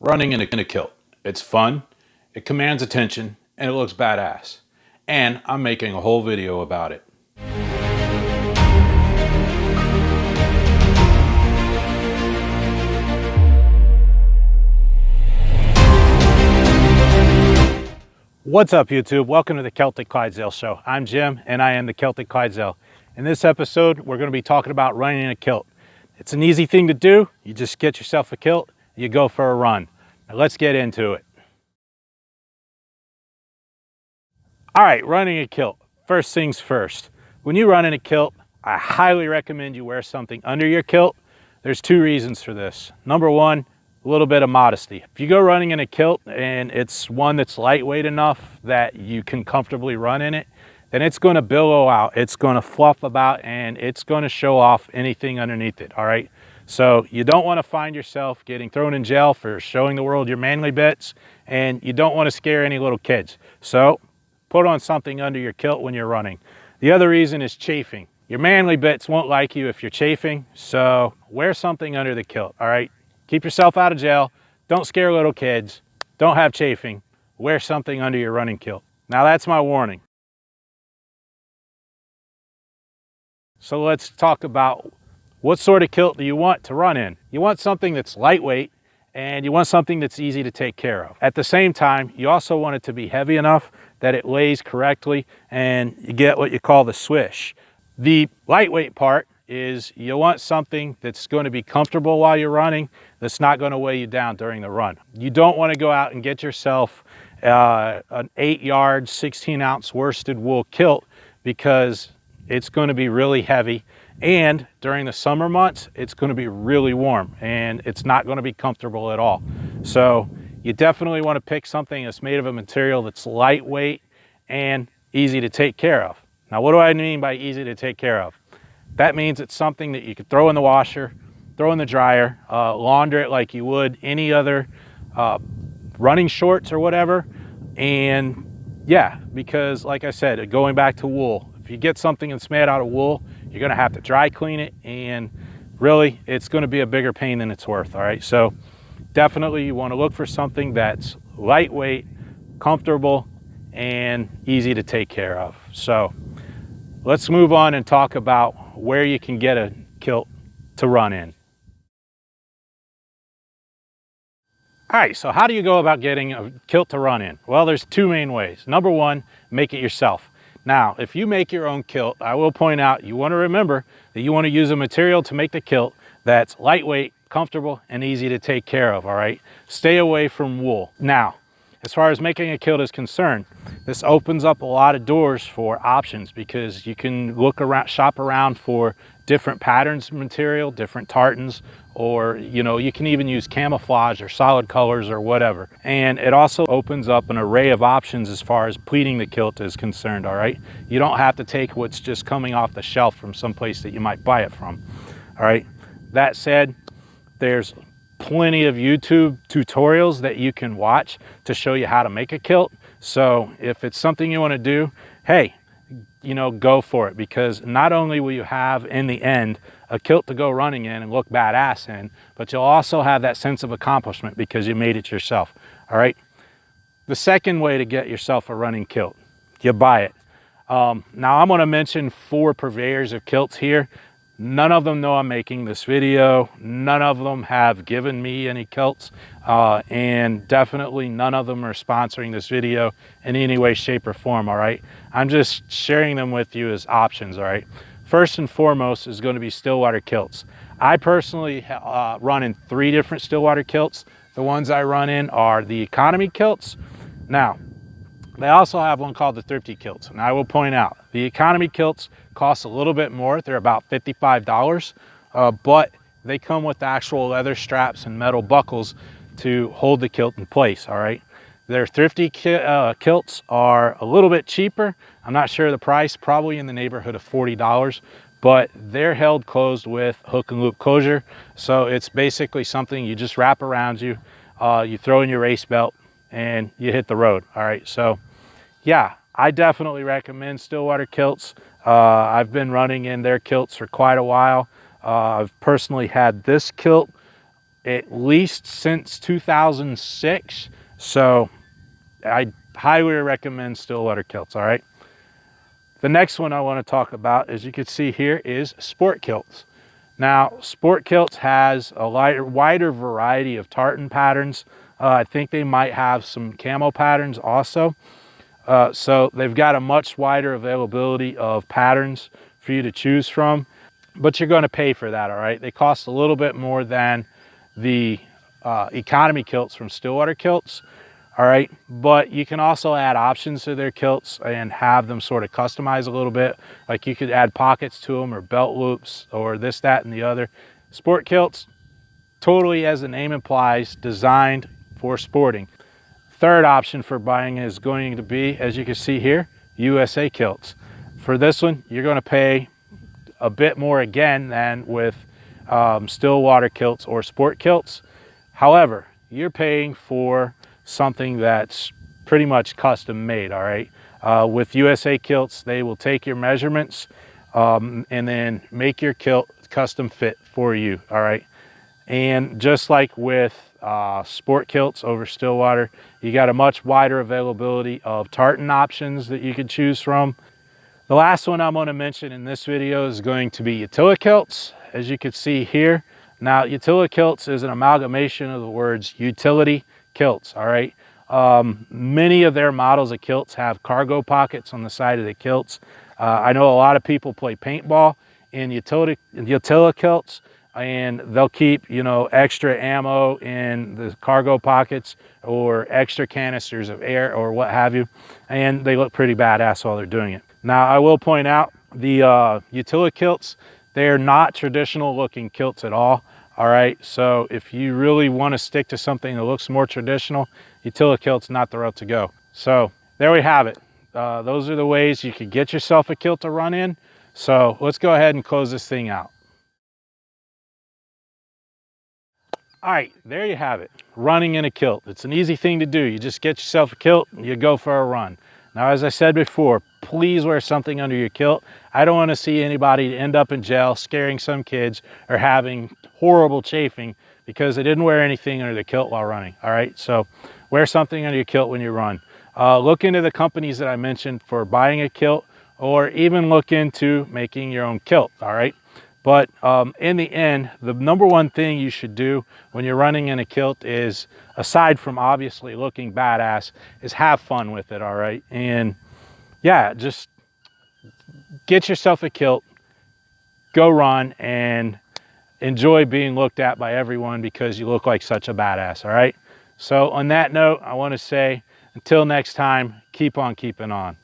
Running in a kilt. It's fun, it commands attention, and it looks badass. And I'm making a whole video about it. What's up, YouTube? Welcome to the Celtic Clydesdale Show. I'm Jim, and I am the Celtic Clydesdale. In this episode, we're going to be talking about running in a kilt. It's an easy thing to do. You just get yourself a kilt, you go for a run. Now let's get into it. All right, running a kilt. First things first. When you run in a kilt, I highly recommend you wear something under your kilt. There's two reasons for this. Number one, a little bit of modesty. If you go running in a kilt and it's one that's lightweight enough that you can comfortably run in it, then it's going to billow out, it's going to fluff about, and it's going to show off anything underneath it, all right? So you don't want to find yourself getting thrown in jail for showing the world your manly bits, and you don't want to scare any little kids. So put on something under your kilt when you're running. The other reason is chafing. Your manly bits won't like you if you're chafing, so wear something under the kilt, all right? Keep yourself out of jail. Don't scare little kids. Don't have chafing. Wear something under your running kilt. Now that's my warning. So let's talk about what sort of kilt do you want to run in. You want something that's lightweight, and you want something that's easy to take care of. At the same time, you also want it to be heavy enough that it lays correctly and you get what you call the swish. The lightweight part is you want something that's going to be comfortable while you're running, that's not going to weigh you down during the run. You don't want to go out and get yourself an 8-yard, 16-ounce worsted wool kilt, because it's going to be really heavy, and during the summer months it's going to be really warm and it's not going to be comfortable at all. So you definitely want to pick something that's made of a material that's lightweight and easy to take care of. Now, what do I mean by easy to take care of? That means it's something that you could throw in the washer, throw in the dryer, launder it like you would any other running shorts or whatever. And yeah, because like I said, going back to wool, if you get something that's made out of wool, you're gonna have to dry clean it, and really it's gonna be a bigger pain than it's worth, all right? So definitely you wanna look for something that's lightweight, comfortable, and easy to take care of. So let's move on and talk about where you can get a kilt to run in. All right, so how do you go about getting a kilt to run in? Well, there's two main ways. Number one, make it yourself. Now, if you make your own kilt, I will point out, you want to remember that you want to use a material to make the kilt that's lightweight, comfortable, and easy to take care of, all right? Stay away from wool. Now, as far as making a kilt is concerned, this opens up a lot of doors for options, because you can look around, shop around for different patterns of material, different tartans, or you can even use camouflage or solid colors or whatever. And it also opens up an array of options as far as pleating the kilt is concerned, all right? You don't have to take what's just coming off the shelf from someplace that you might buy it from, all right? That said, there's plenty of YouTube tutorials that you can watch to show you how to make a kilt. So if it's something you want to do, hey, go for it, because not only will you have in the end a kilt to go running in and look badass in, but you'll also have that sense of accomplishment because you made it yourself, all right? The second way to get yourself a running kilt, you buy it. Now I'm going to mention 4 purveyors of kilts here. None of them know I'm making this video. None of them have given me any kilts, and definitely none of them are sponsoring this video in any way, shape, or form, all right? I'm just sharing them with you as options, all right? First and foremost is going to be Stillwater kilts. I personally run in 3 different Stillwater kilts. The ones I run in are the economy kilts. Now, they also have one called the thrifty kilts, and I will point out the economy kilts cost a little bit more. They're about $55, but they come with actual leather straps and metal buckles to hold the kilt in place, all right? Their thrifty kilts are a little bit cheaper. I'm not sure the price, probably in the neighborhood of $40, but they're held closed with hook and loop closure. So it's basically something you just wrap around you, you throw in your race belt, and you hit the road, all right? So yeah, I definitely recommend Stillwater kilts. I've been running in their kilts for quite a while. I've personally had this kilt at least since 2006. So I highly recommend Stillwater kilts, all right? The next one I want to talk about, as you can see here, is sport kilts. Now, sport kilts has a wider variety of tartan patterns. I think they might have some camo patterns also. So they've got a much wider availability of patterns for you to choose from, but you're going to pay for that, all right? They cost a little bit more than the economy kilts from Stillwater Kilts, all right? But you can also add options to their kilts and have them sort of customize a little bit. Like you could add pockets to them or belt loops or this, that, and the other. Sport kilts, totally as the name implies, designed for sporting. Third option for buying is going to be, as you can see here, USA kilts. For this one, you're going to pay a bit more again than with Stillwater kilts or sport kilts. However, you're paying for something that's pretty much custom made, all right? With USA kilts, they will take your measurements and then make your kilt custom fit for you, all right? And just like with sport kilts over Stillwater, you got a much wider availability of tartan options that you could choose from. The last one I'm going to mention in this video is going to be utility kilts, as you can see here. Now, utility kilts is an amalgamation of the words utility kilts, all right? Many of their models of kilts have cargo pockets on the side of the kilts. I know a lot of people play paintball in utility kilts, and they'll keep, you know, extra ammo in the cargo pockets or extra canisters of air or what have you, and they look pretty badass while they're doing it. Now, I will point out the utility kilts, they're not traditional looking kilts at all. All right, so if you really want to stick to something that looks more traditional, utility kilt's not the route to go. So there we have it. Those are the ways you could get yourself a kilt to run in. So let's go ahead and close this thing out. All right, there you have it, running in a kilt. It's an easy thing to do. You just get yourself a kilt and you go for a run. Now, as I said before, please wear something under your kilt. I don't want to see anybody end up in jail scaring some kids or having horrible chafing because they didn't wear anything under the kilt while running, all right? So wear something under your kilt when you run. Look into the companies that I mentioned for buying a kilt, or even look into making your own kilt, all right? But in the end, the number one thing you should do when you're running in a kilt is, aside from obviously looking badass, is have fun with it, all right? And yeah, just get yourself a kilt, go run, and enjoy being looked at by everyone because you look like such a badass, all right? So on that note, I want to say, until next time, keep on keeping on.